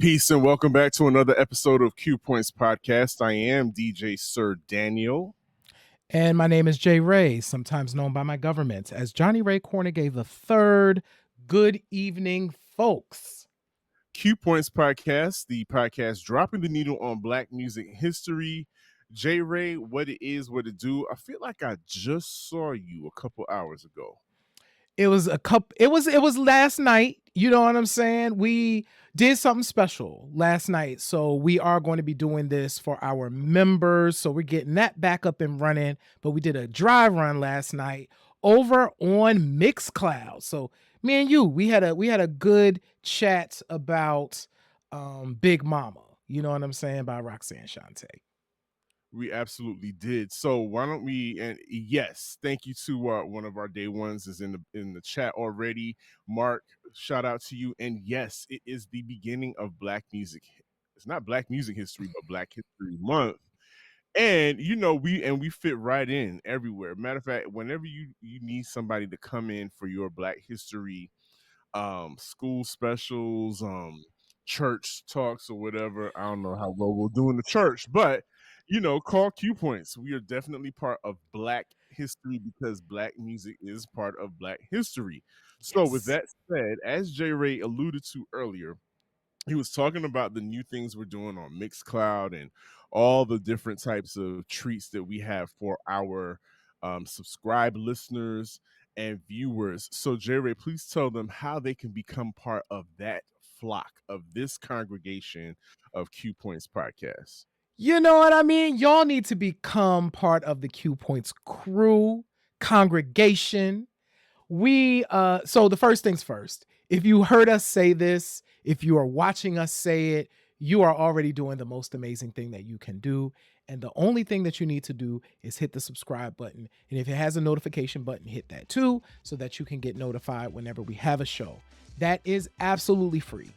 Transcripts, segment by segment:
Peace and welcome back to another episode of Q Points Podcast. I am DJ Sir Daniel. And my name is J Ray, sometimes known by my government as Johnny Ray Cornegay III. Good evening, folks. Q Points Podcast, the podcast dropping the needle on Black music history. J Ray, what it is, what it do. I feel like I just saw you a couple hours ago. It was last night. You know what I'm saying? We did something special last night. So we are going to be doing this for our members. So we're getting that back up and running. But we did a dry run last night over on Mixcloud. So me and you, we had a good chat about Big Mama. You know what I'm saying? By Roxanne Shante. We absolutely did. So why don't we? And yes, thank you to one of our day ones is in the chat already. Mark, shout out to you. And yes, it is the beginning of Black music. It's not Black music history, but Black History Month. And we fit right in everywhere. Matter of fact, whenever you need somebody to come in for your Black history, school specials, church talks or whatever. I don't know how well we'll do in the church, but call Q Points. We are definitely part of Black history because Black music is part of Black history. So Yes. with that said, as J Ray alluded to earlier, he was talking about the new things we're doing on Mixcloud and all the different types of treats that we have for our subscribed listeners and viewers. So, Jerry, please tell them how they can become part of that flock, of this congregation of Q Points Podcast. You know what I mean? Y'all need to become part of the Q Points crew, congregation. So the first things first, if you heard us say this, if you are watching us say it, you are already doing the most amazing thing that you can do. And the only thing that you need to do is hit the subscribe button. And if it has a notification button, hit that too, so that you can get notified whenever we have a show. That is absolutely free.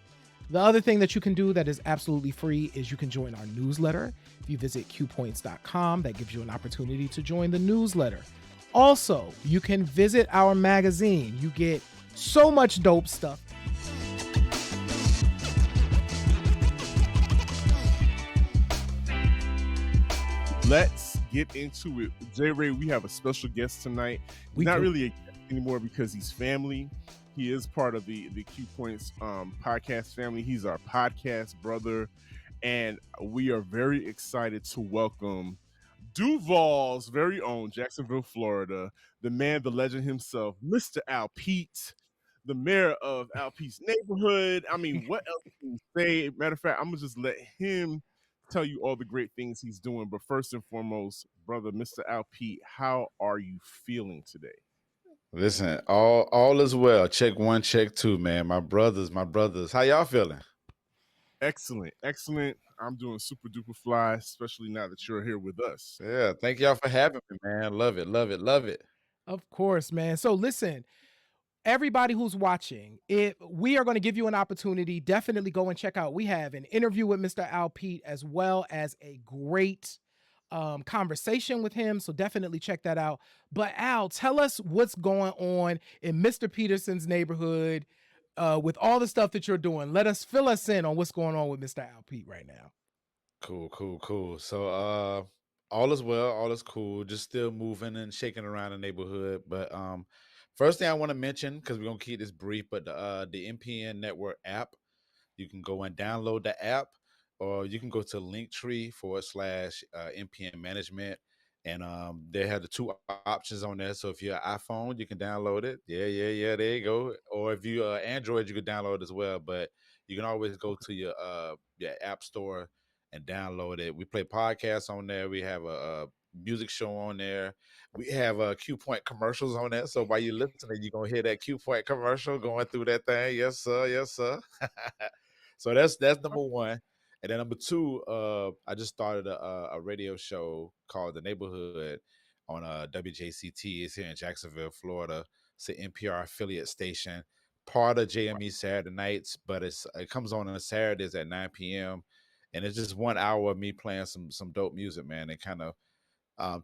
The other thing that you can do that is absolutely free is you can join our newsletter. If you visit qpoints.com, that gives you an opportunity to join the newsletter. Also, you can visit our magazine. You get so much dope stuff. Let's get into it. J Ray, we have a special guest tonight. Not really a guest anymore because he's family. He is part of the Q Points podcast family. He's our podcast brother. And we are very excited to welcome Duval's very own Jacksonville, Florida, the man, the legend himself, Mr. Al Pete, the mayor of Al Pete's neighborhood. I mean, what else can you say? Matter of fact, I'm going to just let him tell you all the great things he's doing. But first and foremost, brother, Mr. Al Pete, how are you feeling today? Listen, all is well. Check one, check two, man. My brothers. How y'all feeling? Excellent. I'm doing super duper fly, especially now that you're here with us. Yeah, thank y'all for having me, man. Love it. Of course, man. So listen, everybody who's watching, we are going to give you an opportunity. Definitely go and check out. We have an interview with Mr. Al Pete as well as a great conversation with him. So definitely check that out. But Al, tell us what's going on in Mr. Peterson's neighborhood with all the stuff that you're doing. Fill us in on what's going on with Mr. Al Pete right now. Cool. So all is well, all is cool. Just still moving and shaking around the neighborhood. But first thing I want to mention, because we're gonna keep this brief, but the MPN Network app, you can go and download the app, or you can go to Linktree/MPN management. And they have the two options on there. So if you're an iPhone, you can download it. Yeah. There you go. Or if you Android, you can download it as well. But you can always go to your app store and download it. We play podcasts on there. We have a music show on there. We have Q Point commercials on there. So while you're listening, you're gonna hear that Q Point commercial going through that thing. Yes, sir. So that's number one. And then number two, I just started a radio show called The Neighborhood on WJCT. It's here in Jacksonville, Florida. It's an NPR affiliate station, part of JME Saturday nights, but it comes on Saturdays at 9 p.m. And it's just 1 hour of me playing some dope music, man, and kind of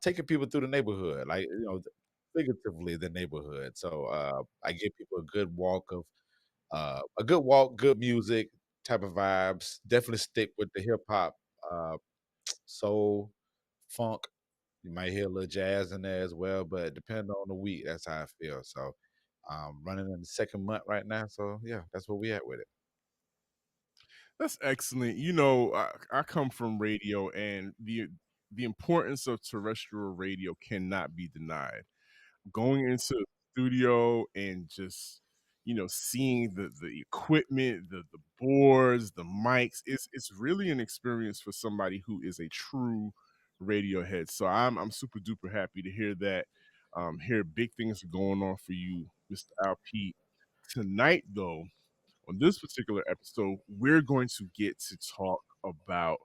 taking people through the neighborhood, like, figuratively the neighborhood. So I give people a good walk, good music, type of vibes. Definitely stick with the hip hop, uh, soul, funk. You might hear a little jazz in there as well, but depending on the week, that's how I feel. So, running in the second month right now. So yeah, that's where we at with it. That's excellent. You know, I come from radio, and the importance of terrestrial radio cannot be denied. Going into the studio and just seeing the equipment, the boards, the mics, it's really an experience for somebody who is a true radio head. So I'm super duper happy to hear that. Hear big things are going on for you, Mr. Al Pete. Tonight, though, on this particular episode, we're going to get to talk about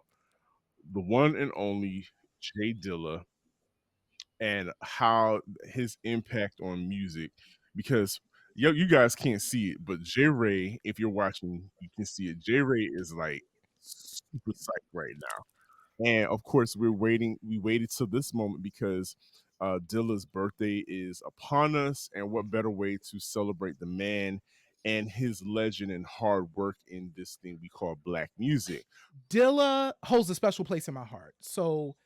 the one and only J Dilla and how his impact on music. Because you guys can't see it, but J Ray, if you're watching, you can see it. J Ray is like super psyched right now. And of course, we're waiting. We waited till this moment because Dilla's birthday is upon us, and what better way to celebrate the man and his legend and hard work in this thing we call black music. Dilla holds a special place in my heart. So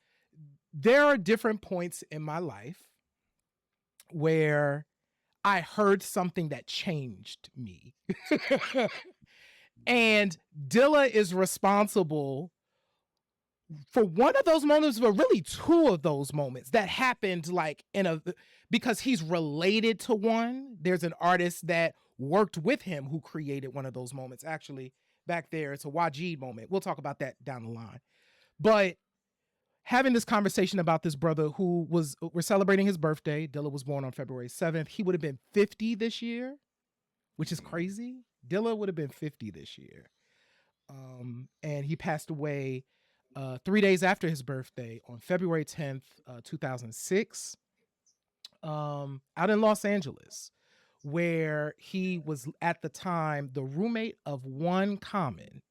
there are different points in my life where I heard something that changed me. And Dilla is responsible for one of those moments, but really two of those moments that happened like because he's related to one. There's an artist that worked with him who created one of those moments. Actually, back there, it's a Wajid moment. We'll talk about that down the line. But having this conversation about this brother we're celebrating his birthday. Dilla was born on February 7th. He would have been 50 this year, which is crazy. Dilla would have been 50 this year. And he passed away 3 days after his birthday on February 10th, 2006, out in Los Angeles, where he was at the time the roommate of one Common.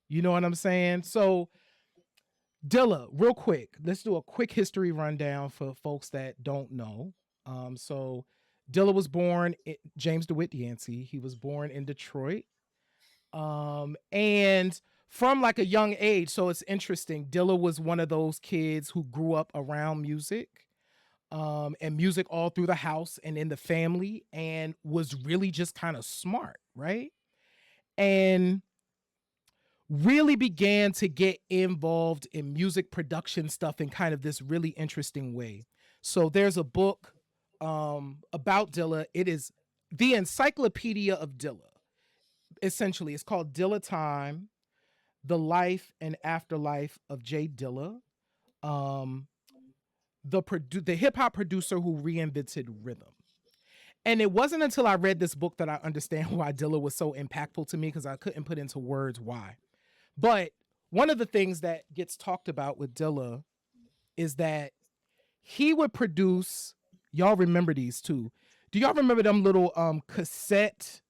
You know what I'm saying? So Dilla, real quick, let's do a quick history rundown for folks that don't know. So Dilla was born James DeWitt Yancey. He was born in Detroit. And from like a young age, so it's interesting. Dilla was one of those kids who grew up around music, and music all through the house and in the family, and was really just kind of smart, right? And really began to get involved in music production stuff in kind of this really interesting way. So there's a book about Dilla. It is the Encyclopedia of Dilla. Essentially, it's called Dilla Time: The Life and Afterlife of J Dilla, the hip hop producer who reinvented rhythm. And it wasn't until I read this book that I understand why Dilla was so impactful to me, because I couldn't put into words why. But one of the things that gets talked about with Dilla is that he would produce, y'all remember these too. Do y'all remember them little cassette?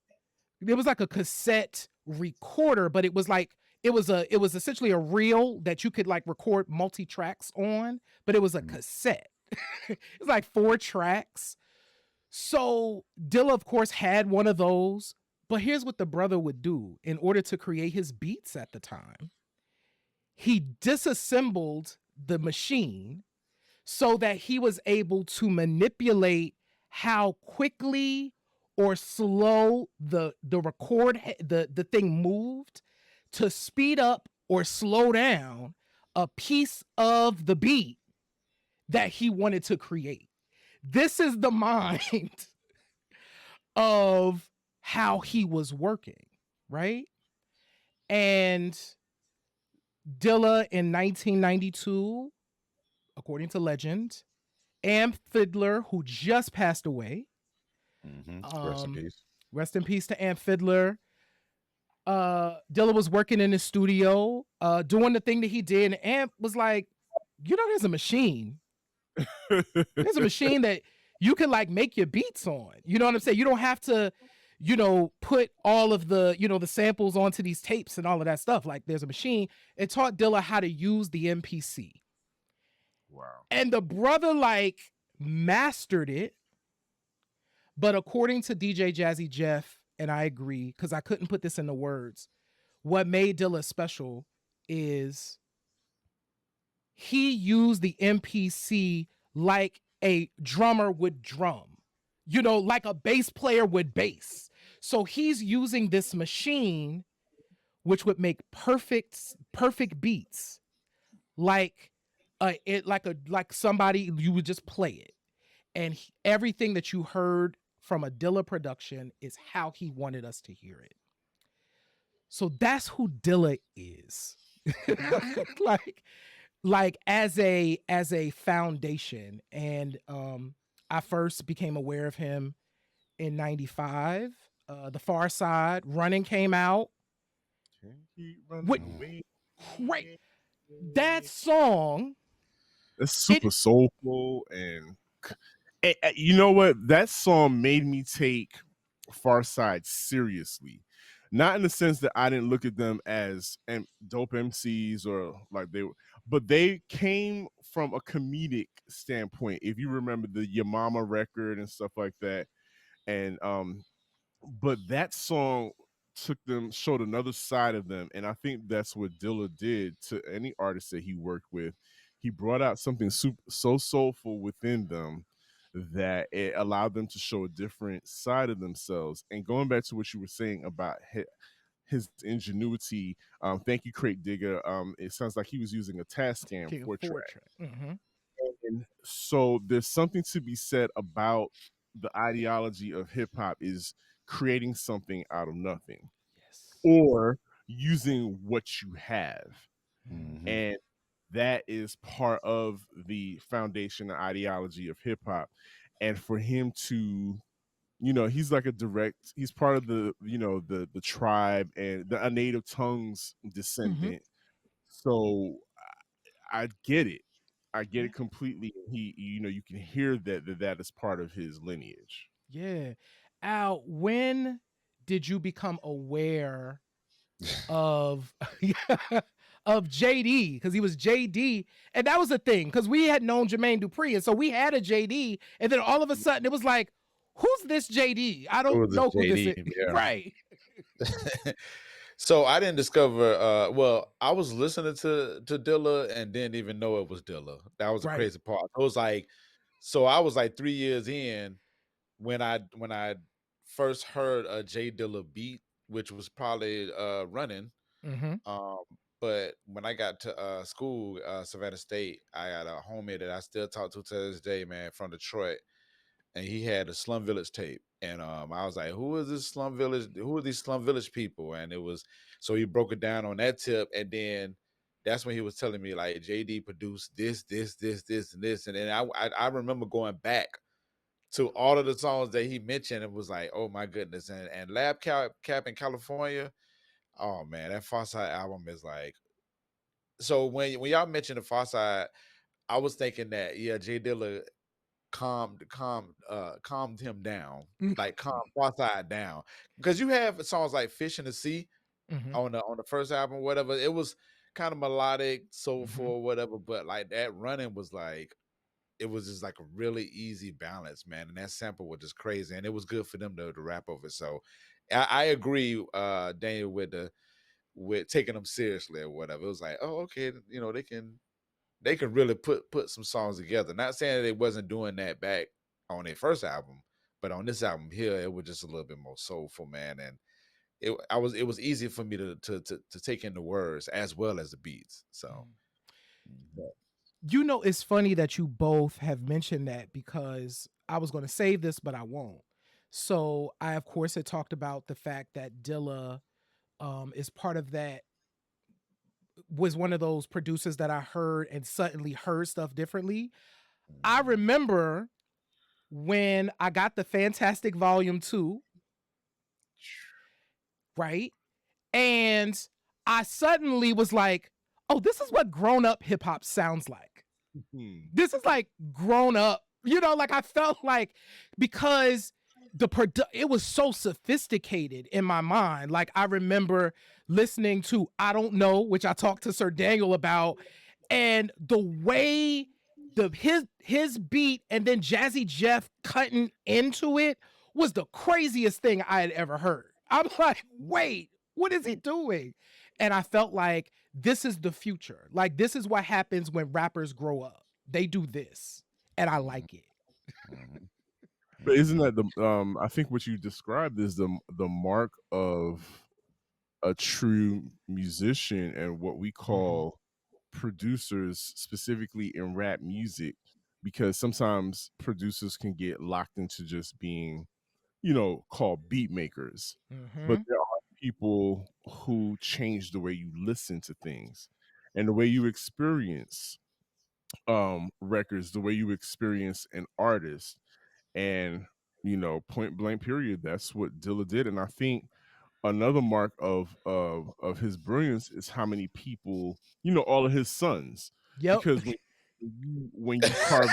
There was like a cassette recorder, but it was essentially a reel that you could like record multi-tracks on, but it was a cassette. It was like 4 tracks. So Dilla, of course, had one of those. But here's what the brother would do in order to create his beats at the time. He disassembled the machine so that he was able to manipulate how quickly or slow the thing moved to speed up or slow down a piece of the beat that he wanted to create. This is the mind of how he was working, right? And Dilla in 1992, according to legend, Amp Fiddler, who just passed away. Rest in peace. Rest in peace to Amp Fiddler. Dilla was working in his studio, doing the thing that he did, and Amp was like, there's a machine. There's a machine that you can like make your beats on. You know what I'm saying? You don't have to, put all of the, the samples onto these tapes and all of that stuff. Like there's a machine. It taught Dilla how to use the MPC. Wow. And the brother like mastered it. But according to DJ Jazzy Jeff, and I agree, because I couldn't put this into words, what made Dilla special is he used the MPC like a drummer would drum, like a bass player would bass. So he's using this machine which would make perfect beats, like like somebody you would just play it, and everything that you heard from a Dilla production is how he wanted us to hear it. So that's who Dilla is. like as a foundation. And I first became aware of him in 95. The Far Side Running came out. Can't keep running With away. great that song. It's super soulful and you know what? That song made me take Far Side seriously. Not in the sense that I didn't look at them as dope MCs or like they were, but they came from a comedic standpoint. If you remember the Your Mama record and stuff like that, and but that song showed another side of them, and I think that's what Dilla did to any artist that he worked with. He brought out something so soulful within them that it allowed them to show a different side of themselves. And going back to what you were saying about his ingenuity, thank you, Crate Digger. It sounds like he was using a Tascam King of 4-track. Mm-hmm. And so there's something to be said about the ideology of hip hop is creating something out of nothing Yes. or using what you have. Mm-hmm. And that is part of the foundation and ideology of hip hop. And for him to, he's like he's part of the tribe and the native tongues descendant. So I get it. I get it completely. He, you can hear that is part of his lineage. Yeah. Al, when did you become aware of of JD? Because he was JD, and that was the thing. Because we had known Jermaine Dupri, and so we had a JD, and then all of a sudden it was like, "Who's this JD? I Who don't was this know who this JD? is." Yeah. Right. So I didn't discover. Well, I was listening to Dilla and didn't even know it was Dilla. That was the Right. crazy part. It was like, so I was like 3 years in when I first heard a J Dilla beat, which was probably Running. Mm-hmm. But when I got to school, Savannah State, I had a homie that I still talk to this day, man, from Detroit, and he had a Slum Village tape. And I was like, "Who is this Slum Village? Who are these Slum Village people?" And it was, so he broke it down on that tip, and then that's when he was telling me like JD produced this, and this, and then I remember going back to all of the songs that he mentioned and was like, "Oh my goodness!" And Lab Cap in California. Oh man, that Far Side album is like. So when y'all mentioned the Far Side, I was thinking that J Dilla calmed him down, like calmed Far Side down, because you have songs like Fish in the Sea Mm-hmm. on the first album, whatever. It was kind of melodic, soulful, Mm-hmm. whatever. But like that Running was like, it was just like a really easy balance, man. And that sample was just crazy, and it was good for them to rap over. So I agree, Daniel, with taking them seriously or whatever. It was like, oh, okay, they can really put some songs together. Not saying that they wasn't doing that back on their first album, but on this album here, it was just a little bit more soulful, man. And it was easy for me to take in the words as well as the beats. So It's funny that you both have mentioned that, because I was going to save this, but I won't. So I, of course, had talked about the fact that Dilla is part of that, was one of those producers that I heard and suddenly heard stuff differently. I remember when I got the Fantastic Volume 2, right? And I suddenly was like, oh, this is what grown up hip hop sounds like. This is like grown up, like I felt like, because it was so sophisticated in my mind. Like I remember listening to I Don't Know, which I talked to Sir Daniel about, and the way his beat and then Jazzy Jeff cutting into it was the craziest thing I had ever heard. I'm like, wait, What is he doing? And I felt like this is the future. Like this is what happens when rappers grow up. They do this, and I Mhm, like it. mhm, But isn't mhm, that the I think what you described is the mark of a true musician and what we Mhm. call producers specifically in rap music, because sometimes producers can get locked into just being, called beat makers. But Mhm. there are people who change the way you listen to things and the way you experience records, the way you experience an artist. And point blank period, that's what Dilla did. And I think another mark of his brilliance is how many people, all of his sons, Yep. because when you carve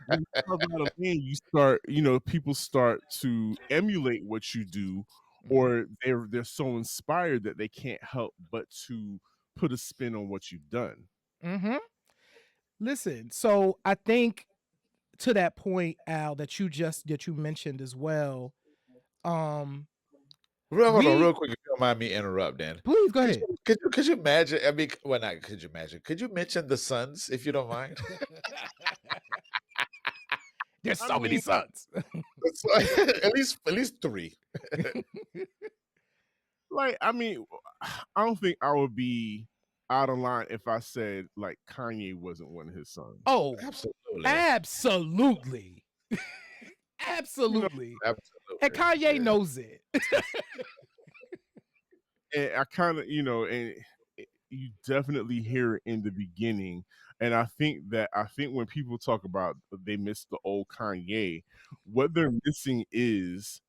when you carve out a lane, you start, people start to emulate what you do, Mhm. or they're so inspired that they can't help but to put a spin on what you've done. Mhm. Listen, so I think to that point, Al, that you mentioned as well. Um, Hold on, we real quick, if you don't mind me interrupting. please go ahead. Could you imagine? I mean, well, not could you imagine? Could you mention the Suns if you don't mind? There's I so many mean, sons. At least three. I don't think I would be out of line if I said like Kanye wasn't one of his sons. Oh, Absolutely, absolutely. You know, Absolutely. And absolutely. Kanye Yeah. knows it. and I kind of, you definitely hear it in the beginning. And I think when people talk about they miss the old Kanye, what they're missing is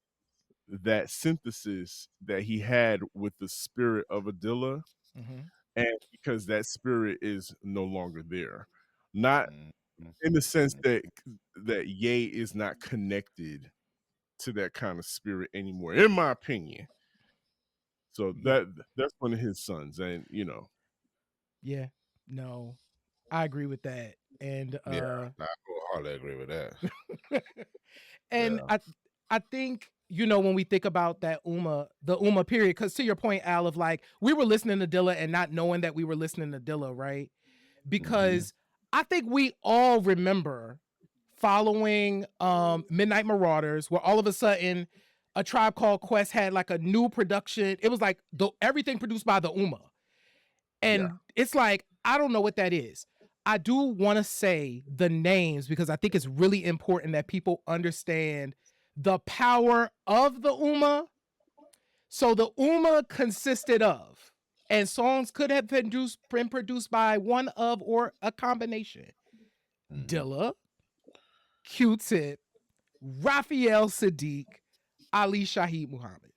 that synthesis that he had with the spirit of Adilla, Mhm. and because that spirit is no longer there. Not Mhm, in the sense mhm. that Ye is not connected to that kind of spirit anymore, in my opinion. So Yeah. that's one of his sons, and Yeah. No. I agree with that. And Yeah, I wholeheartedly agree with that. and Yeah. I think when we think about the Uma period, because to your point, Al, of like we were listening to Dilla and not knowing that we were listening to Dilla, right? Mhm. Because I think we all remember following Midnight Marauders, where all of a sudden a Tribe Called Quest had like a new production. It was like everything produced by the Uma. yeah. And it's like, I don't know what that is. I do want to say the names because I think it's really important that people understand the power of the Uma. So the Uma consisted of, and songs could have been produced by one of or a combination. Mhm. Dilla, Q-Tip, Raphael Sadiq, Ali Shaheed Muhammad.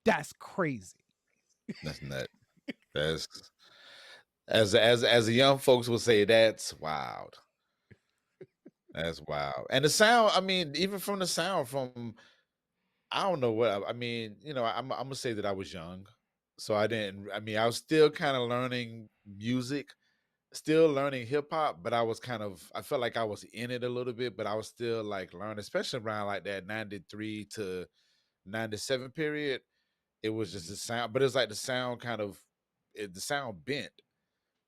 That's crazy. That's nut. That's as the young folks would say, that's wild. That's wild. And the sound, I mean, even from the sound from I don't know what I mean, I'm gonna say that I was young. So I didn't I mean, I was still kind of learning music, still learning hip hop, but I felt like I was in it a little bit, but I was still like learning, especially around like that 93 to 97 period. It was just Mhm. the sound, but it's like the sound the sound bent.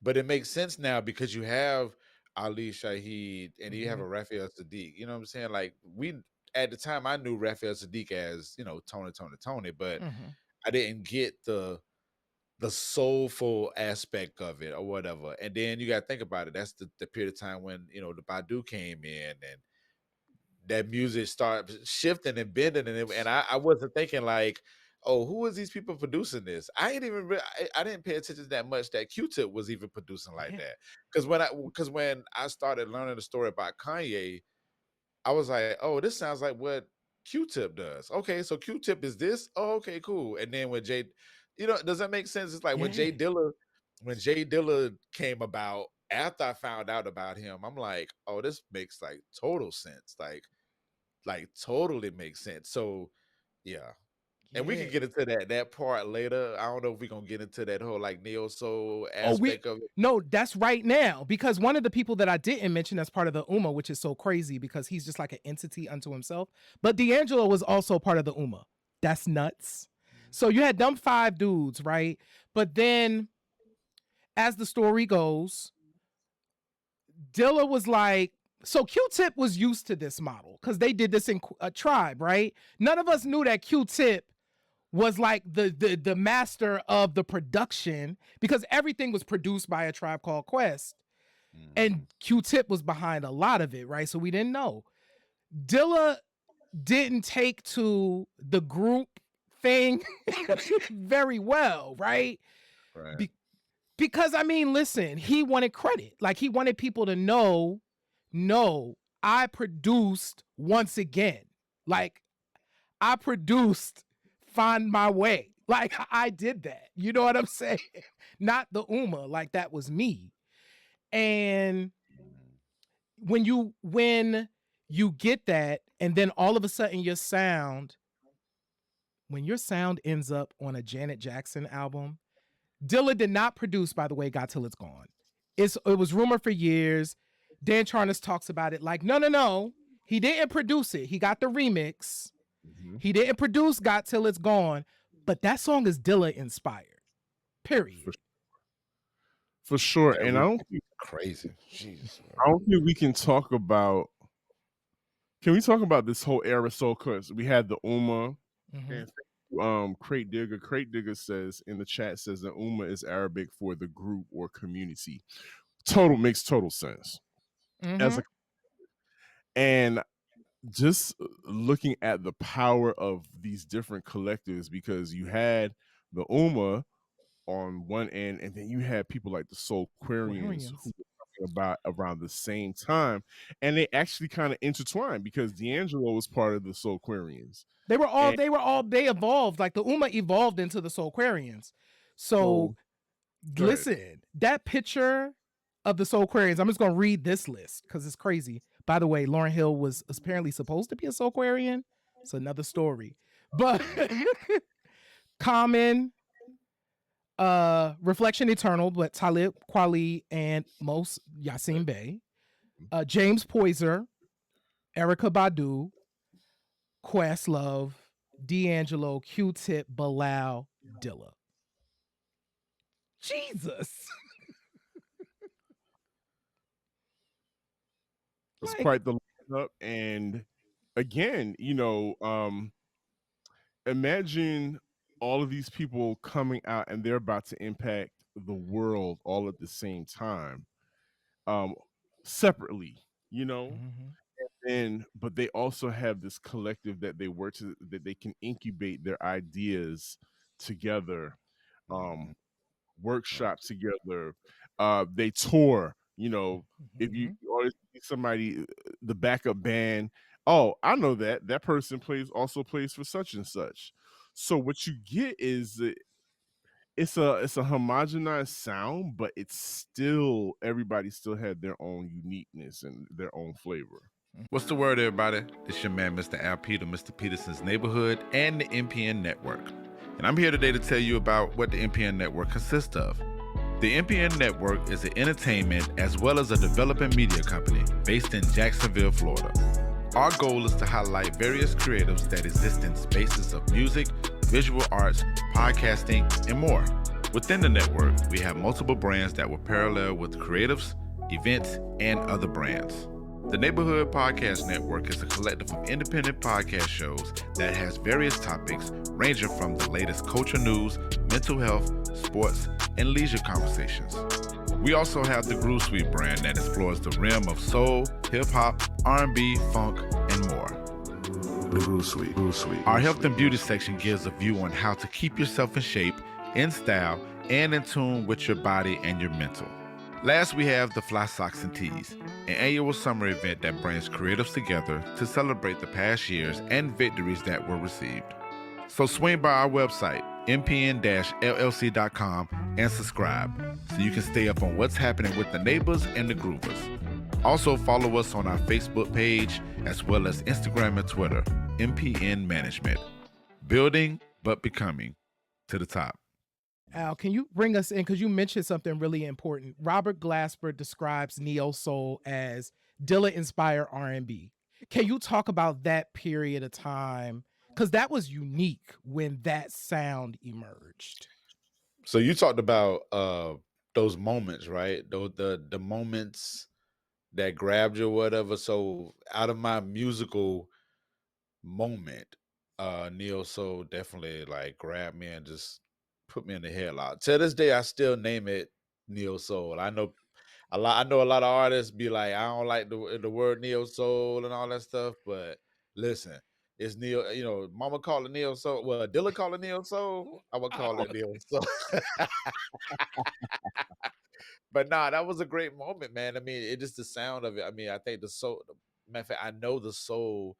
But it makes sense now because you have Ali Shaheed and you have Mhm. a Raphael Sadiq. You know what I'm saying? Like we at the time I knew Raphael Sadiq as, Tony, but Mhm. I didn't get the soulful aspect of it or whatever. And then you gotta think about it. That's the period of time when, the Badu came in and that music started shifting and bending and I wasn't thinking like, oh, who is these people producing this? I ain't even I didn't pay attention that much that Q-Tip was even producing like Yeah. that. Because when I started learning the story about Kanye, I was like, oh, this sounds like what Q-Tip does. Okay, so Q-Tip is this. Oh, okay, cool. And then does that make sense? It's like Yeah. when Jay Dilla came about. After I found out about him, I'm like, oh, this makes like total sense. Like totally makes sense. So yeah. And we Yeah. can get into that part later. I don't know if we're gonna get into that whole like neo soul Oh, we aspect of it. no, that's right now because one of the people that I didn't mention as part of the Uma, which is so crazy because he's just like an entity unto himself. But D'Angelo was also part of the Uma. That's nuts. So you had them 5 dudes, right? But then as the story goes, Dilla was like, so Q-Tip was used to this model because they did this in a Tribe, right? None of us knew that Q-Tip was like the master of the production because everything was produced by A Tribe Called Quest, and Q-Tip was behind a lot of it, right? So we didn't know. Dilla didn't take to the group thing very well, right? Right. Because I mean, listen, he wanted credit. Like he wanted people to know, no, I produced once again. Like I produced Find My Way. Like I did that. You know what I'm saying? Not the Ummah. Like that was me. And when you get that, and then all of a sudden when your sound ends up on a Janet Jackson album, Dilla did not produce, by the way, Got Till It's Gone. It was rumored for years. Dan Charnas talks about it like, no. He didn't produce it. He got the remix. He didn't produce Got Till It's Gone, but that song is Dilla inspired. Period. For sure. That And crazy. Jesus. I don't think we can talk about. Can we talk about this whole era? So, because we had the Ummah, and Crate Digger. Crate Digger says in the chat says the Ummah is Arabic for the group or community. Makes total sense. And just looking at the power of these different collectives, because you had the Ummah on one end, and then you had people like the Soulquarians who were talking about around the same time, and they actually kind of intertwined because D'Angelo was part of the Soulquarians. They evolved, like the Ummah evolved into the Soulquarians. So listen, that picture of the Soulquarians, I'm just gonna read this list because it's crazy. By the way, Lauryn Hill was apparently supposed to be a Soulquarian. It's another story. But Common, Reflection Eternal, but Talib Kweli and Mos Yasin Bey, James Poyser, Erica Badu, Questlove, D'Angelo, Q-Tip, Bilal, Dilla. Jesus. It's quite the lineup. And again, imagine all of these people coming out and they're about to impact the world all at the same time, separately, but they also have this collective that that they can incubate their ideas together, workshop together, they tour. If you always see somebody, the backup band, oh, I know that person also plays for such and such. So what you get is it's a homogenized sound, but it's still, everybody still had their own uniqueness and their own flavor. What's the word, everybody? This your man, Mr. Al Peter, Mr. Peterson's Neighborhood, and the MPN Network. And I'm here today to tell you about what the MPN Network consists of. The MPN Network is an entertainment as well as a developing media company based in Jacksonville, Florida. Our goal is to highlight various creatives that exist in spaces of music, visual arts, podcasting, and more. Within the network, we have multiple brands that will parallel with creatives, events, and other brands. The Neighborhood Podcast Network is a collective of independent podcast shows that has various topics ranging from the latest culture news, mental health, sports, and leisure conversations. We also have the Groove Suite brand that explores the realm of soul, hip-hop, R&B, funk, and more. Groove Suite. Our health and beauty section gives a view on how to keep yourself in shape, in style, and in tune with your body and your mental. Last, we have the Fly Socks and Tees, an annual summer event that brings creatives together to celebrate the past years and victories that were received. So swing by our website, mpn-llc.com, and subscribe so you can stay up on what's happening with the neighbors and the groovers. Also follow us on our Facebook page as well as Instagram and Twitter, MPN Management. Building but becoming to the top. Al, can you bring us in? Because you mentioned something really important. Robert Glasper describes Neosoul as Dilla-inspired R&B. Can you talk about that period of time because that was unique when that sound emerged. So you talked about those moments, right? The moments that grabbed you or whatever. So out of my musical moment, Neo Soul definitely like grabbed me and just put me in the headlock. To this day, I still name it Neo Soul. I know a lot of artists be like, I don't like the word Neo Soul and all that stuff, but listen, it's Neo, you know, mama call it Neo Soul. Well, Dilla call it Neo Soul. I would call Oh, it Neo Soul. But nah, that was a great moment, man. I mean, it just the sound of it. I mean, I think the soul, matter of fact, I know the soul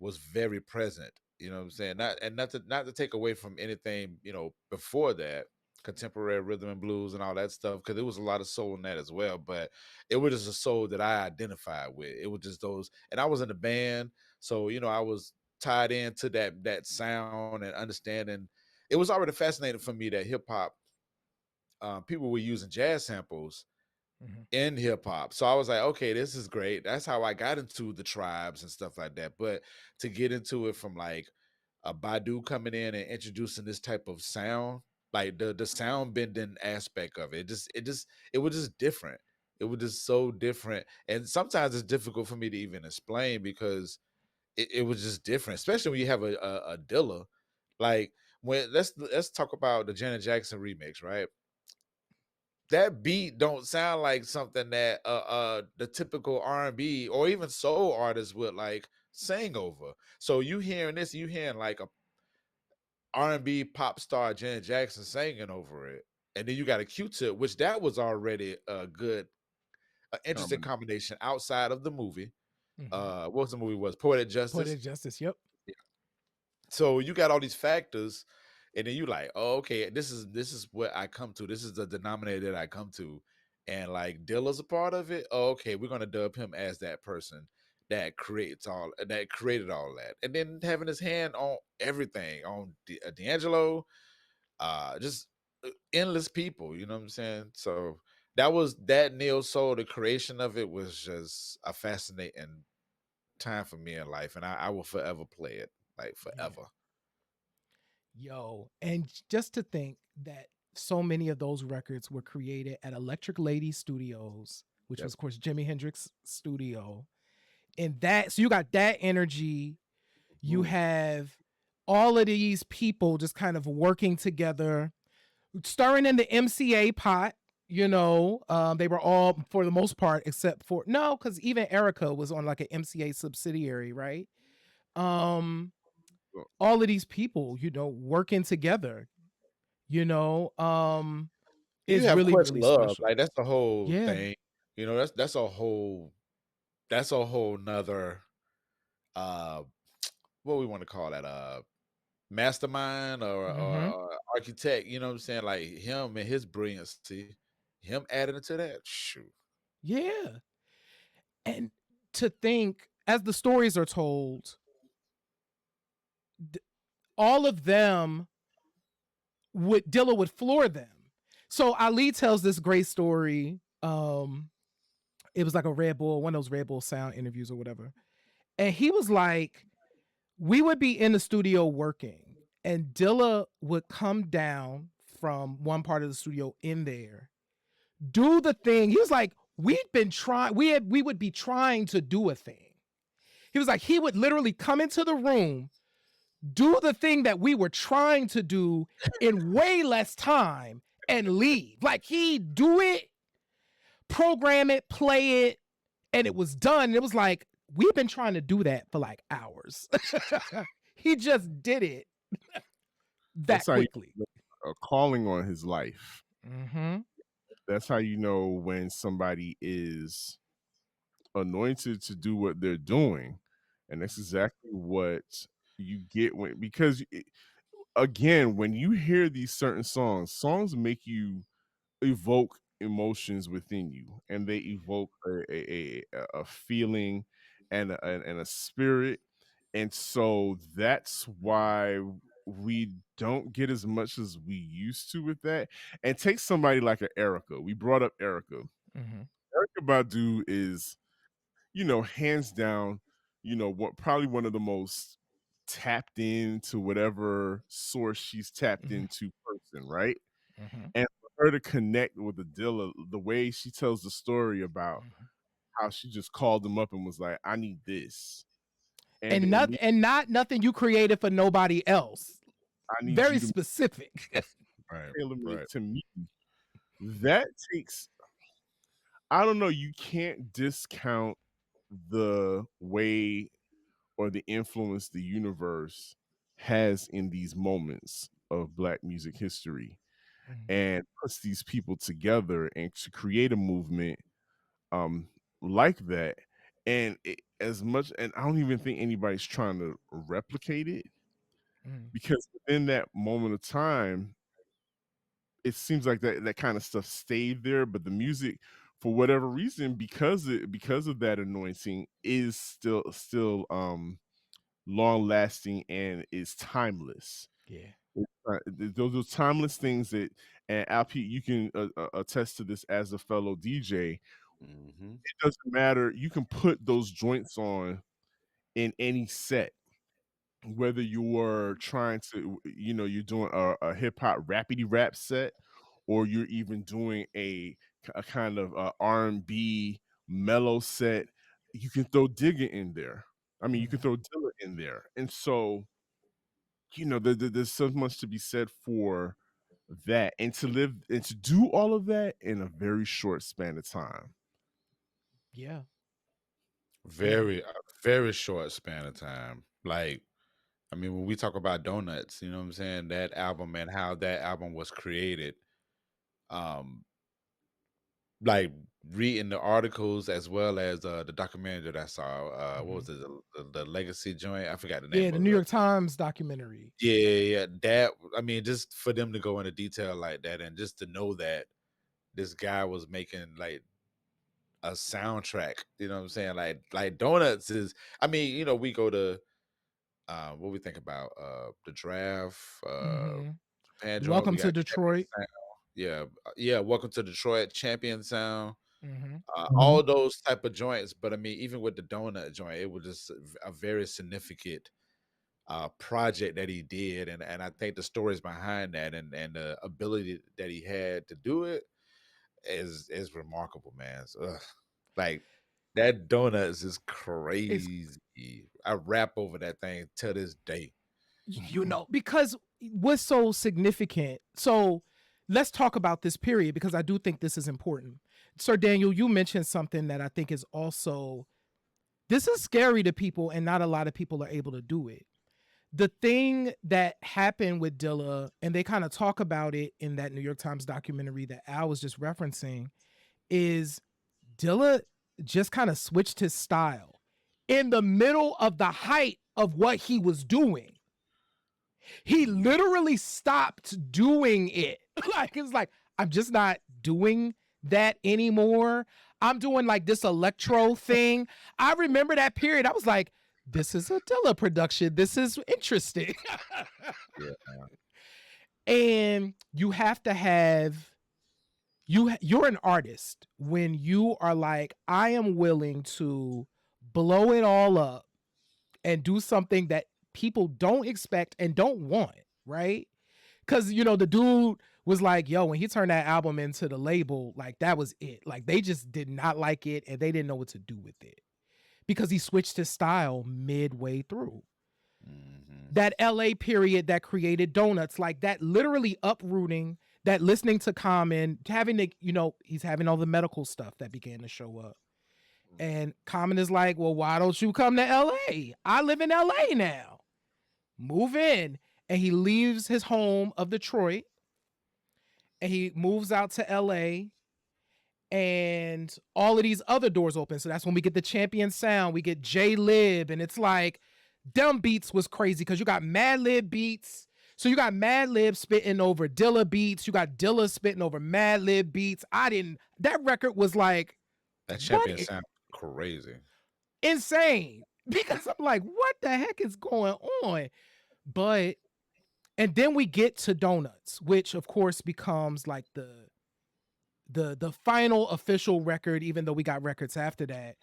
was very present. You know what I'm saying? Not to take away from anything, you know, before that, contemporary rhythm and blues and all that stuff, because there was a lot of soul in that as well. But it was just a soul that I identified with. It was just those, and I was in the band, so you know, I was tied into that sound and understanding. It was already fascinating for me that hip hop people were using jazz samples mhm. in hip hop. So I was like, okay, this is great. That's how I got into the tribes and stuff like that. But to get into it from like a Badu coming in and introducing this type of sound, like the sound bending aspect of it, it was just different. It was just so different. And sometimes it's difficult for me to even explain because it was just different, especially when you have a Dilla. Like when let's talk about the Janet Jackson remix, right? That beat don't sound like something that the typical R&B or even soul artists would like sing over. So you hearing this, you hearing like a R&B pop star Janet Jackson singing over it. And then you got a Q-Tip, which that was already a good interesting combination outside of the movie. Mhm. What was the movie was? Poetic Justice. Poetic Justice. Yep. So you got all these factors, and then you like, oh, okay, this is what I come to. This is the denominator that I come to, and like Dilla's a part of it. Oh, okay, we're gonna dub him as that person that created all that, and then having his hand on everything on D'Angelo, just endless people. You know what I'm saying? So that was that Neo Soul. The creation of it was just a fascinating time for me in life, and I will forever play it, like Yeah. forever. Yo, and just to think that so many of those records were created at Electric Lady Studios, which Yep. was, of course, Jimi Hendrix studio. And that, so you got that energy. You Ooh. have all of these people just kind of working together, stirring in the MCA pot. They were all, for the most part, except for, no, because even Erica was on like an MCA subsidiary, right? Um, Well, all of these people, working together, you know, um, You is have really, really Questlove, special. like that's the whole Yeah. thing. You know, that's a whole nother uh what we want to call that mastermind Hmm. or architect, you know what I'm saying? Like him and his brilliancy, him adding to that. Shoot. Yeah. And to think, as the stories are told, all of them Dilla would floor them. So Ali tells this great story. It was like a Red Bull, one of those Red Bull sound interviews or whatever. And he was like, we would be in the studio working, and Dilla would come down from one part of the studio in there, do the thing. He was like, we would be trying to do a thing. He was like, he would literally come into the room, do the thing that we were trying to do in way less time, and leave. Like he do it, program it, play it, and it was done. And it was like, we've been trying to do that for like hours. He just did it that's that how you quickly. know a calling on his life. Mm-hmm. That's how you know when somebody is anointed to do what they're doing, and that's exactly what you get because again, when you hear these certain songs make you evoke emotions within you, and they evoke a feeling and a spirit, and so that's why we don't get as much as we used to with that. And take somebody like a Erica. We brought up Erica. Mm-hmm. Erica Badu is, hands down, what probably one of the most tapped into whatever source she's tapped Mhm. into person, right? Mhm. And for her to connect with the Dilla, the way she tells the story about Mhm. how she just called him up and was like, I need this. And And immediately, not nothing you created for nobody else. I need Very you to specific. Right. tailor made Right. to me. That takes, I don't know, you can't discount the way or the influence the universe has in these moments of Black music history, Mhm. and puts these people together and to create a movement um like that. And as much, and I don't even think anybody's trying to replicate it, Mhm. because within that moment of time it seems like that kind of stuff stayed there, but the music, for whatever reason, because of that anointing, is still long lasting and is timeless. Yeah. Those timeless things that, and Alp, you can attest to this as a fellow DJ. Mm-hmm. It doesn't matter. You can put those joints on in any set, whether you are trying to, you're doing a hip hop rapidy rap set, or you're even doing a kind of R&B mellow set. You can throw Digger in there. I mean, you can Mhm. throw Dilla in there, and so there's so much to be said for that, and to live and to do all of that in a very short span of time. Yeah. Yeah. Very short span of time. Like, I mean, when we talk about Donuts, you know what I'm saying? That album and how that album was created. Um, like reading the articles as well as the documentary that I saw. What Mhm. was it? The Legacy joint? I forgot the Yeah, name the of New it. York Times documentary. Yeah, yeah, yeah. That, I mean, just for them to go into detail like that, and just to know that this guy was making like a soundtrack. You know what I'm saying? Like Donuts is. I mean, we go to what we think about the draft, Mhm. Japan joint. Welcome We to got Champion Detroit. Sound. Yeah, yeah. Welcome to Detroit, Champion Sound. Mhm. All those type of joints. But I mean, even with the donut joint, it was just a very significant project that he did, and I think the stories behind that and the ability that he had to do it is remarkable, man. So, like that donuts is It's crazy. I rap over that thing to this day. because what's so significant. So let's talk about this period because I do think this is important. Sir Daniel, you mentioned something that I think is also this is scary to people and not a lot of people are able to do it. The thing that happened with Dilla, and they kind of talk about it in that New York Times documentary that Al was just referencing, is Dilla just kind of switched his style in the middle of the height of what he was doing. He Mhm. literally stopped doing it. Like, it's like, I'm just not doing that anymore. I'm doing like this electro thing. I remember that period. I was like, this is a Dilla production. This is interesting. Yeah. And you have to have you're an artist when you are like, I am willing to blow it all up and do something that people don't expect and don't want, right? Because the dude was like, yo, when he turned that album into the label, like that was it. Like they just did not like it and they didn't know what to do with it because he switched his style midway through Hmm. that LA period that created Donuts, like that literally uprooting, that listening to Common, having to, he's having all the medical stuff that began to show up. And Common is like, well, why don't you come to LA? I live in LA now. Move in. And he leaves his home of Detroit and he moves out to LA and all of these other doors open. So that's when we get the Champion Sound, we get J Lib, and it's like Dumb Beats was crazy because you got Mad Lib beats. So you got Mad Lib spitting over Dilla beats. You got Dilla spitting over Mad Lib beats. That record was like, That what? champion sound crazy. Insane. Because I'm like, what the heck is going on? But, and then we get to Donuts, which of course becomes like the final official record, even though we got records after that.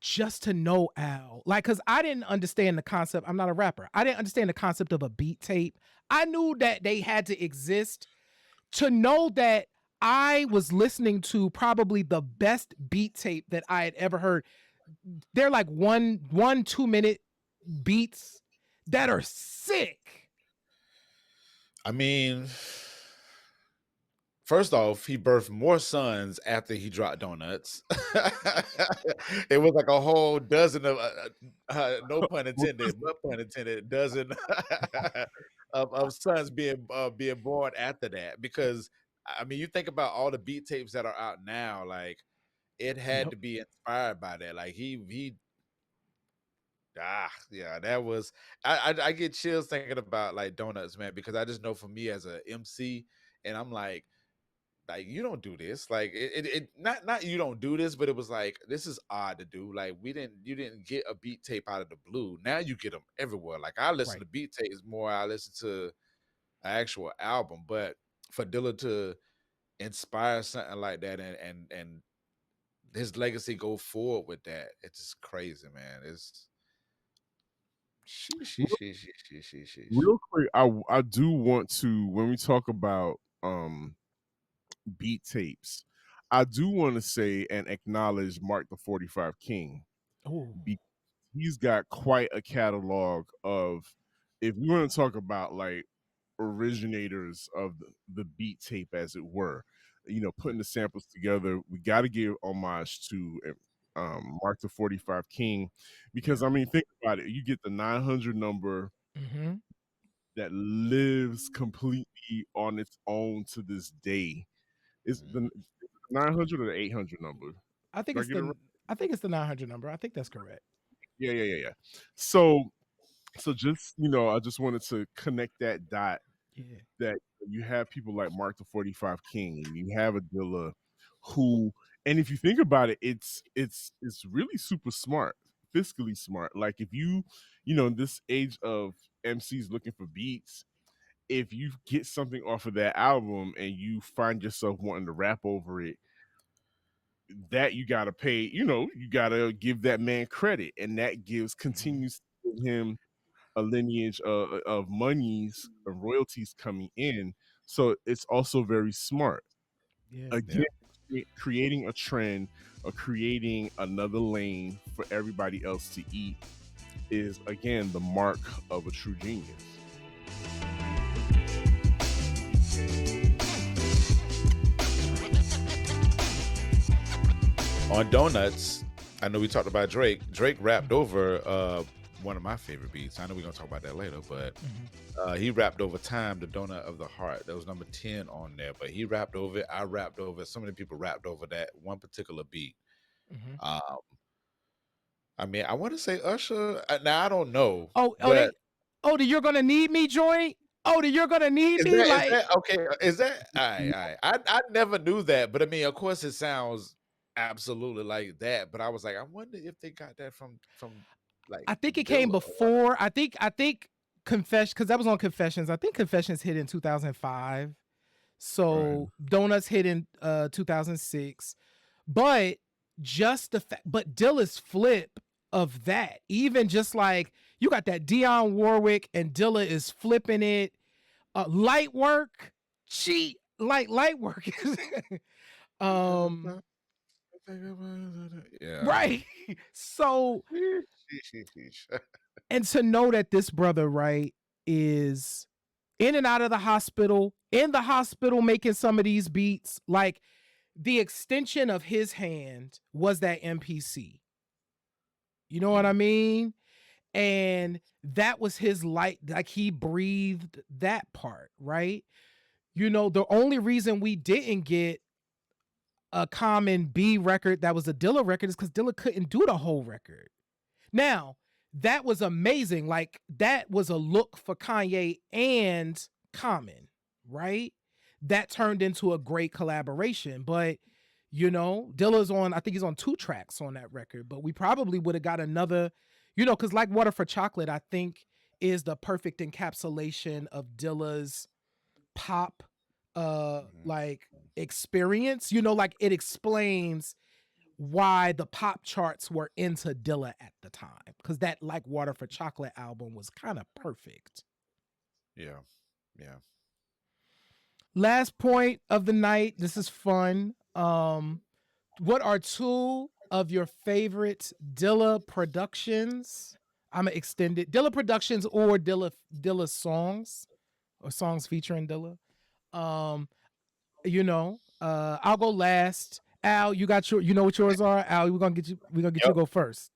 just to know Al, like, cause I didn't understand the concept. I'm not a rapper. I didn't understand the concept of a beat tape. I knew that they had to exist. To know that I was listening to probably the best beat tape that I had ever heard. They're like 2 minute beats that are sick. I mean, first off, he birthed more sons after he dropped Donuts. It was like a whole dozen of, no pun intended, but pun intended, dozen of sons being born after that. Because I mean, you think about all the beat tapes that are out now, like it had Yep. to be inspired by that. Like he yeah, that was I get chills thinking about like Donuts, man, because I just know for me as a MC, and I'm like you don't do this, like it not you don't do this, but it was like this is odd to do. Like you didn't get a beat tape out of the blue. Now you get them everywhere. Like I listen Right. to beat tapes more. I listen to an actual album, but for Dilla to inspire something like that and his legacy go forward with that, it's just crazy, man. It's sheesh, sheesh, sheesh, sheesh, sheesh, sheesh. Real quick, I do want to, when we talk about beat tapes, I do want to say and acknowledge Mark the 45 King. Oh. He's got quite a catalog of, if you want to talk about like originators of the beat tape, as it were, putting the samples together, we got to give homage to Mark the 45 King, because Yeah. I mean, think about it. You get the 900 number Mm-hmm. that lives completely on its own to this day. Is the Mhm. 900 or the 800 number? I think Did I it's get it right? the 900 number. I think that's correct. Yeah. So just, I just wanted to connect that dot, Yeah. that you have people like Mark the 45 King, and you have a Dilla who, and if you think about it, it's really super smart, fiscally smart. Like if in this age of MCs looking for beats, if you get something off of that album and you find yourself wanting to rap over it, that you gotta pay, you gotta give that man credit, and that Mm-hmm. continues to give him a lineage of monies, of royalties coming in. So it's also very smart. Yeah. Again, Yeah. creating a trend or creating another lane for everybody else to eat is, again, the mark of a true genius. On Donuts, I know we talked about Drake. Drake rapped over one of my favorite beats. I know we're gonna talk about that later, but Mm-hmm. he rapped over Time, the Donut of the Heart. That was number 10 on there. But he rapped over it. I rapped over it. So many people rapped over that one particular beat. Mm-hmm. Um, I mean, I want to say Usher. Now I don't know, Oh, but the You're Gonna Need Me joint. Oh, the You're Gonna Need is Me. Like, that okay? Is that all right? All right. I never knew that, but I mean, of course, it sounds absolutely like that. But I was like, I wonder if they got that from like I think it came Dilla. before. I think Confession, because that was on Confessions. I think Confessions hit in 2005. Right. So Donuts hit in 2006. But just the fact, but Dilla's flip of that, even just like you got that Dionne Warwick and Dilla is flipping it. Light work, cheat, light work. um, Yeah. right. So, and to know that this brother, right, is in and out of the hospital, in the hospital making some of these beats, like the extension of his hand was that MPC. You know what Yeah. I mean? And that was his light, like he breathed that part, right? The only reason we didn't get a Common B record that was a Dilla record is because Dilla couldn't do the whole record. Now, that was amazing. Like, that was a look for Kanye and Common, right? That turned into a great collaboration. But, Dilla's on, I think he's on 2 tracks on that record, but we probably would have got another, because like Water for Chocolate, I think is the perfect encapsulation of Dilla's pop Mhm. like experience. Like it explains why the pop charts were into Dilla at the time, because that Like Water for Chocolate album was kind of perfect. Yeah. Yeah. Last point of the night. This is fun. What are two of your favorite Dilla productions? I'm gonna extend it. Dilla productions or Dilla songs or songs featuring Dilla. Um, I'll go last. Al, you got you know what yours are? Al, we're gonna get you to Yep. go first.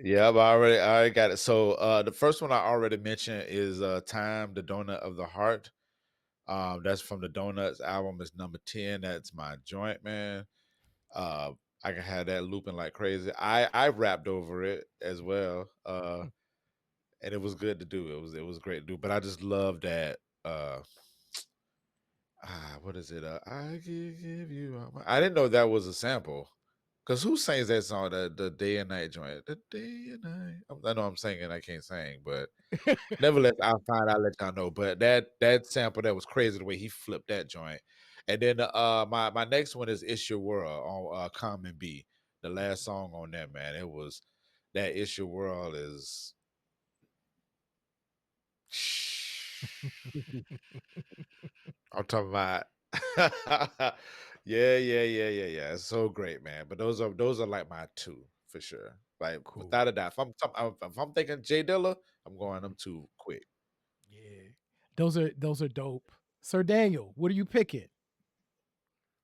Yeah, but I already got it. So the first one I already mentioned is Time, the Donut of the Heart. That's from the Donuts album. It's number 10. That's my joint, man. Uh I can have that looping like crazy. I rapped over it as well. And it was good to do. It was great to do. But I just love that what is it? I give you all I didn't know that was a sample. Cause who sings that song? The day and night joint. The day and night. I know I'm singing. I can't sing, but nevertheless, I'll find. I'll let y'all know. But that sample that was crazy the way he flipped that joint. And then my next one is "It's Your World" on Common B. The last song on that, man. It was that "It's Your World" is. I'm talking about. Yeah. It's so great, man. But those are like my two for sure. Like Cool. without a doubt. If I'm thinking J Dilla, I'm going them two quick. Yeah. Those are dope. Sir Daniel, what are you picking?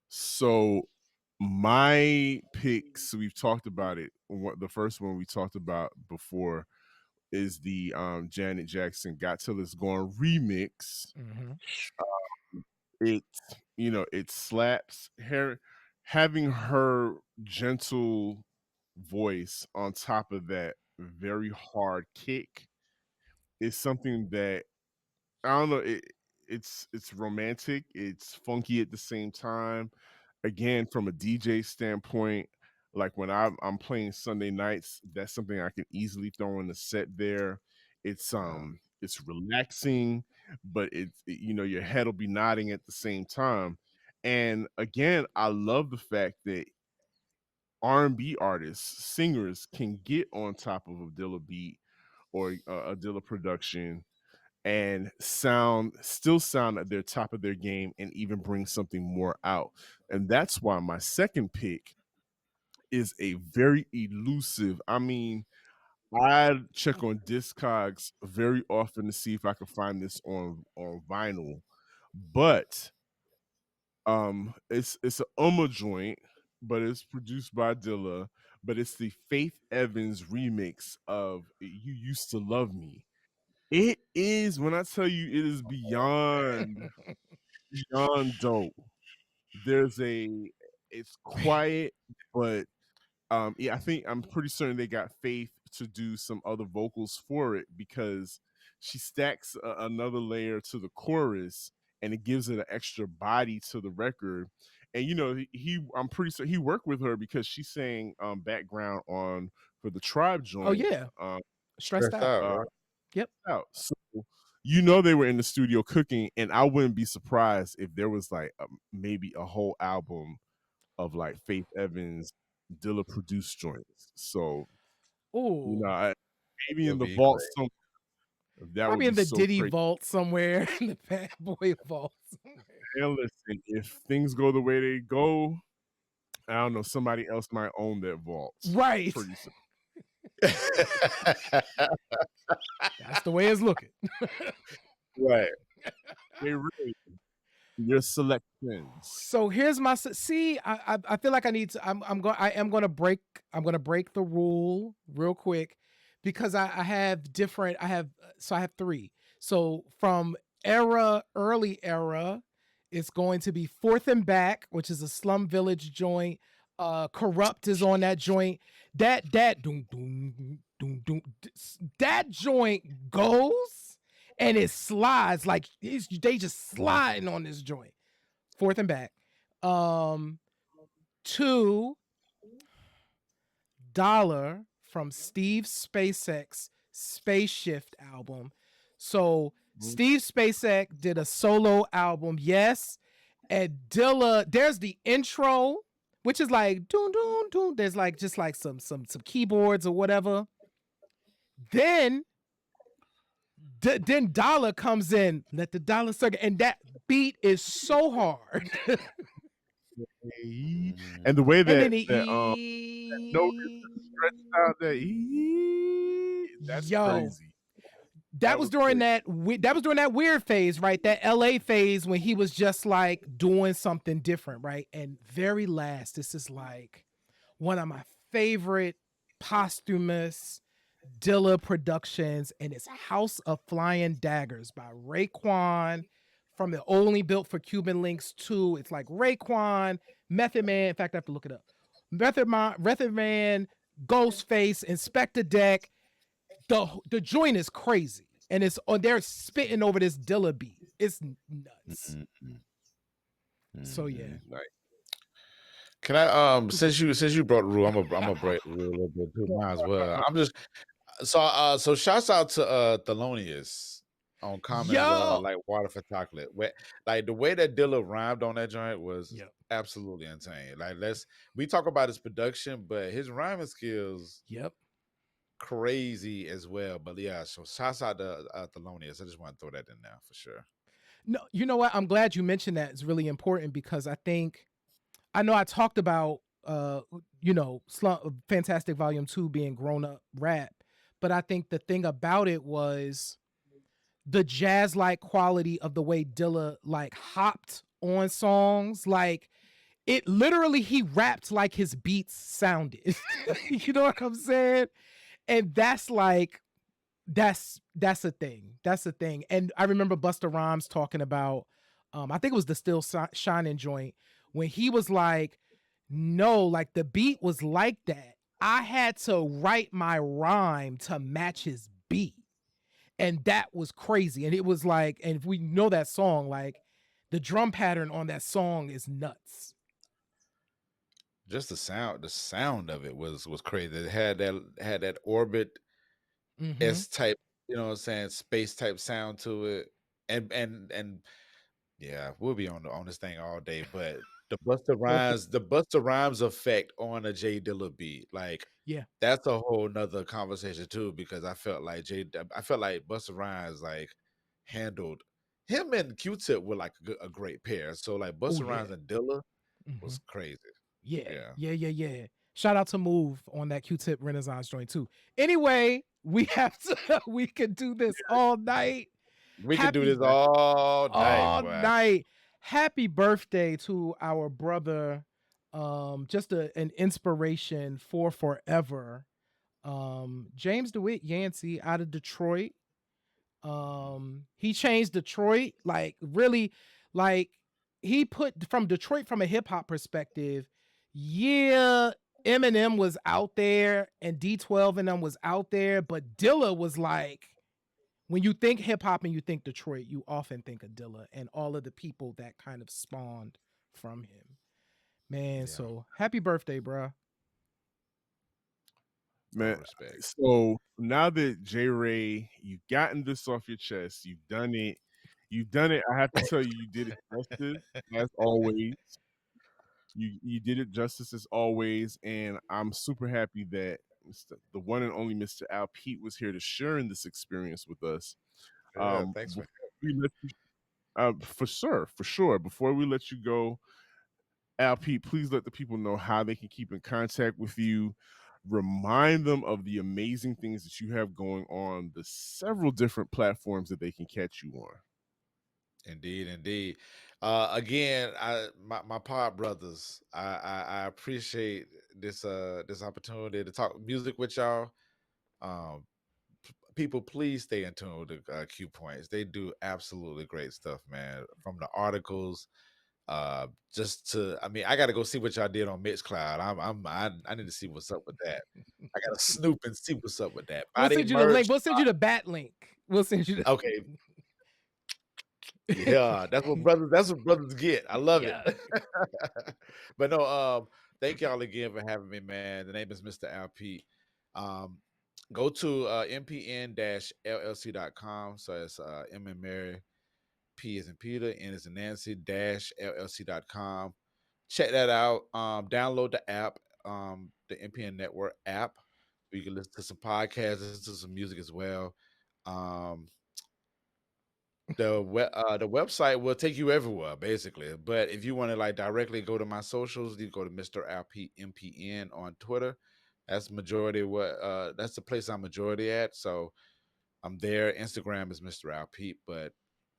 So my picks, we've talked about it. The first one we talked about before is the Janet Jackson "Got Till It's Gone" remix. Mm-hmm. It it slaps. Having her gentle voice on top of that very hard kick is something that I don't know. It's romantic. It's funky at the same time. Again, from a DJ standpoint, like when I'm playing Sunday nights, that's something I can easily throw in the set there. Yeah. It's relaxing, but your head will be nodding at the same time. And again, I love the fact that R&B artists, singers can get on top of a Dilla beat or a Dilla production and sound at their top of their game and even bring something more out. And that's why my second pick is a very elusive. I mean, I check on Discogs very often to see if I can find this on vinyl. But it's a Ummah joint, but it's produced by Dilla, but it's the Faith Evans remix of "You Used to Love Me." It is, when I tell you, it is beyond dope. There's a It's quiet, but yeah, I'm pretty certain they got Faith to do some other vocals for it because she stacks another layer to the chorus and it gives it an extra body to the record. And I'm pretty sure he worked with her because she sang background on for the Tribe Oh joint. yeah. Um, Stressed Stressed out. out, uh, right? Yep. Out. So they were in the studio cooking, and I wouldn't be surprised if there was like maybe a whole album of like Faith Evans Dilla produced joints. So Oh, maybe in It'll the be vault great. some that would probably be in the so Diddy crazy. vault somewhere, in the Bad Boy vault somewhere. And listen, if things go the way they go, I don't know, somebody else might own that vault Right. pretty soon. That's the way it's looking. Right. They really your selections. So here's my see. I feel like I need to. I am going to break. I'm going to break the rule real quick because I have different. I have three. So from early era, it's going to be Fourth and Back, which is a Slum Village joint. Corrupt is on that joint. That doom doom doom doom. That joint goes and it slides like they just sliding on this joint. Fourth and Back. Um, $2 from Steve SpaceX Space Shift album. So Steve SpaceX did a solo album, yes. And Dilla, there's the intro which is like doon doon doon. There's like just like some keyboards or whatever. Then then Dollar comes in, let the dollar circle, and that beat is so hard. And the way And then that the that note is stretched out, that's yo, crazy. that That was was during crazy. that weird phase, right? That LA phase when he was just like doing something different, right? And very last, this is like one of my favorite posthumous Dilla productions, and it's House of Flying Daggers by Raekwon from the Only Built for Cuban Links 2. It's like Raekwon, Method Man. In fact, I have to look it up. Method Man, Ghostface, Inspector Deck. The joint is crazy. And it's on they're spitting over this Dilla beat. It's nuts. So yeah. Like, can I since you brought Rule, I'm gonna break the rule a little bit too, might as well. I'm just so shouts out to Thelonious on comments Yo. like water for chocolate. Like the way that Dilla rhymed on that joint was Yep. absolutely insane. Like we talk about his production, but his rhyming skills Yep. crazy as well. But yeah, so shouts out to Thelonious. I just want to throw that in there for sure. No, you know what? I'm glad you mentioned that. It's really important because I know I talked about Slum, Fantastic Volume 2 being grown up rap, but I think the thing about it was the jazz like quality of the way Dilla like hopped on songs. Like it literally he rapped like his beats sounded. You know what I'm saying? And that's like that's a thing. That's a thing. And I remember Busta Rhymes talking about I think it was the Still Shining joint when he was like, no, like the beat was like that. I had to write my rhyme to match his beat. And that was crazy. And it was like, and if we know that song, like the drum pattern on that song is nuts. Just the sound of it was crazy. It had that orbit Mm-hmm. S type, you know what I'm saying, space type sound to it. And yeah, we'll be on this thing all day, but the Busta Rhymes effect on a J Dilla beat, like Yeah. that's a whole nother conversation too, because I felt like Busta Rhymes like handled him and Q-Tip were like a great pair. So like Oh Busta yeah. Rhymes and Dilla Mm-hmm. was crazy. Yeah. Yeah. Yeah. Shout out to Move on that Q-Tip Renaissance joint too. Anyway, we have to we could do this all night. We could do Happy this all night, all boy. night. Happy birthday to our brother. Just an inspiration for forever. James DeWitt Yancey out of Detroit. He changed Detroit, like really, like he put from Detroit from a hip hop perspective. Yeah, Eminem was out there and D12 and them was out there, but Dilla was like, when you think hip hop and you think Detroit, you often think of Dilla and all of the people that kind of spawned from him. Man, Yeah, so happy birthday, bro. all Man, respect. so now that J Ray, you've gotten this off your chest, you've done it. You've done it. I have to tell you, you did it justice as always. You did it justice as always, and I'm super happy that the one and only Mr. Al Pete was here to share in this experience with us. Yeah, thanks Before for we let you, for sure. Before we let you go, Al Pete, please let the people know how they can keep in contact with you. Remind them of the amazing things that you have going on, the several different platforms that they can catch you on. indeed. Again, my pod brothers, I appreciate this opportunity to talk music with y'all. Um, People, please stay in tune with the Q Points. They do absolutely great stuff, man. From the articles, just to, I mean, I got to go see what y'all did on Mixcloud. I need to see what's up with that. I got to snoop and see what's up with that. We'll Body send you the link. merch. We'll send you the bat link. We'll send you Okay, the yeah, that's what brothers get. I love it. yeah. But no, thank y'all again for having me, man. The name is Mr. Al Pete. Um, go to mpn-llc.com. So it's M and Mary, P is in Peter, N is in Nancy, -llc.com check that out. Download the app, the MPN Network app. You can listen to some podcasts, listen to some music as well. Um, the website will take you everywhere basically, but if you want to like directly go to my socials, you go to Mr. Alpete MPN on Twitter. That's majority what that's the place I'm majority at, so I'm there. Instagram is Mr. Alpete, but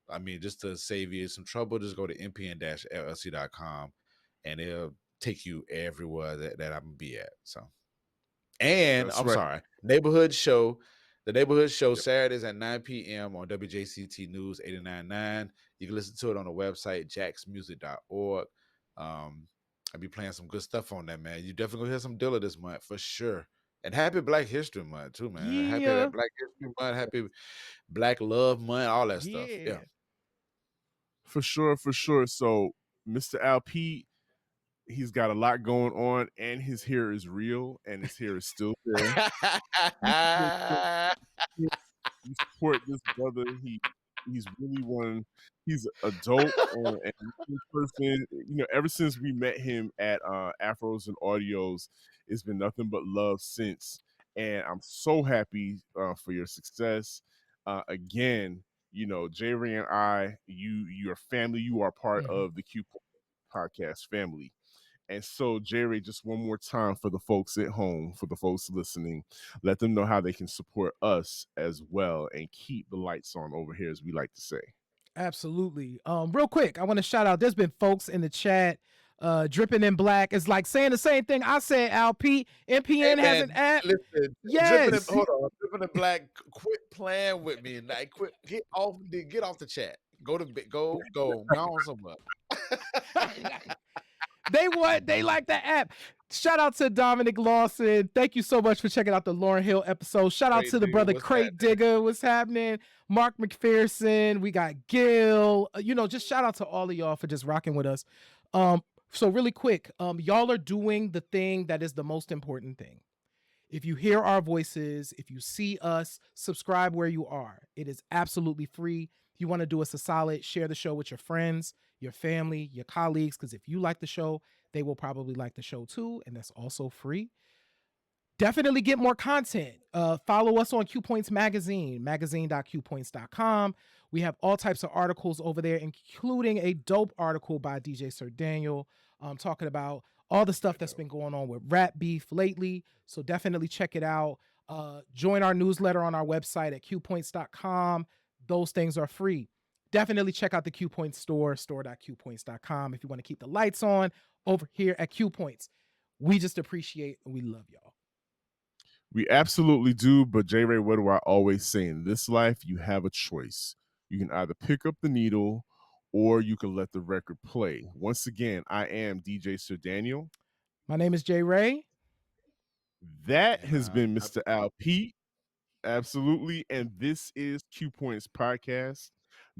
I mean, just to save you some trouble, just go to mpn-llc.com and it'll take you everywhere that I'm gonna be at. So, and That's I'm right. sorry, neighborhood show. The neighborhood show Yep. Saturdays at 9 p.m. on WJCT News 89.9. You can listen to it on the website, jacksmusic.org. I'll be playing some good stuff on that, man. You definitely gonna hear some Dilla this month for sure. And happy Black History Month, too, man. Happy Yeah. Black History Month, happy Black Love Month, all that stuff. Yeah. Yeah. For sure, for sure. So, Mr. Alpete, he's got a lot going on, and his hair is real, and his hair is still there. You support this brother. He's really one. He's a dope and this person. You know, ever since we met him at Afros and Audios, it's been nothing but love since. And I'm so happy for your success. Again, you know, J Ray and I, your family, you are part Mhm. of the Q podcast family. And so, Jerry, just one more time for the folks at home, for the folks listening, let them know how they can support us as well and keep the lights on over here, as we like to say. Absolutely. Real quick, I want to shout out. There's been folks in the chat. Dripping in black is like saying the same thing I said. Al P. Hey MPN has an man, app. listen, Yes. dripping in black. Quit playing with me, like quit, get off the chat. Go to go on somewhere. They like the app. Shout out to Dominic Lawson. Thank you so much for checking out the Lauren Hill episode. Shout out Great to the nigga, brother what's Crate happening? Digger. What's happening? Mark McPherson. We got Gil. Just shout out to all of y'all for just rocking with us. So really quick, y'all are doing the thing that is the most important thing. If you hear our voices, if you see us, subscribe where you are. It is absolutely free. If you want to do us a solid, share the show with your friends, your family, your colleagues, because if you like the show, they will probably like the show too. And that's also free. Definitely get more content. Follow us on Q Points Magazine, magazine.qpoints.com. We have all types of articles over there, including a dope article by DJ Sir Daniel talking about all the stuff that's been going on with rap beef lately. So definitely check it out. Join our newsletter on our website at qpoints.com. Those things are free. Definitely check out the Q Points store, store.qpoints.com, if you want to keep the lights on over here at Q Points. We just appreciate and we love y'all. We absolutely do. But, J Ray, what do I always say? In this life, you have a choice. You can either pick up the needle or you can let the record play. Once again, I am DJ Sir Daniel. My name is J Ray. That And has been Mr. Al Pete. Absolutely. And this is Q Points Podcast,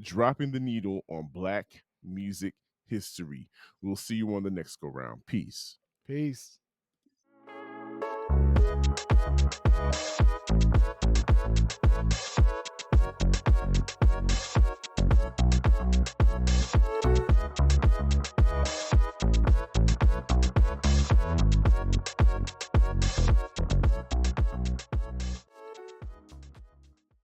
dropping the needle on Black music history. We'll see you on the next go round. Peace. Peace.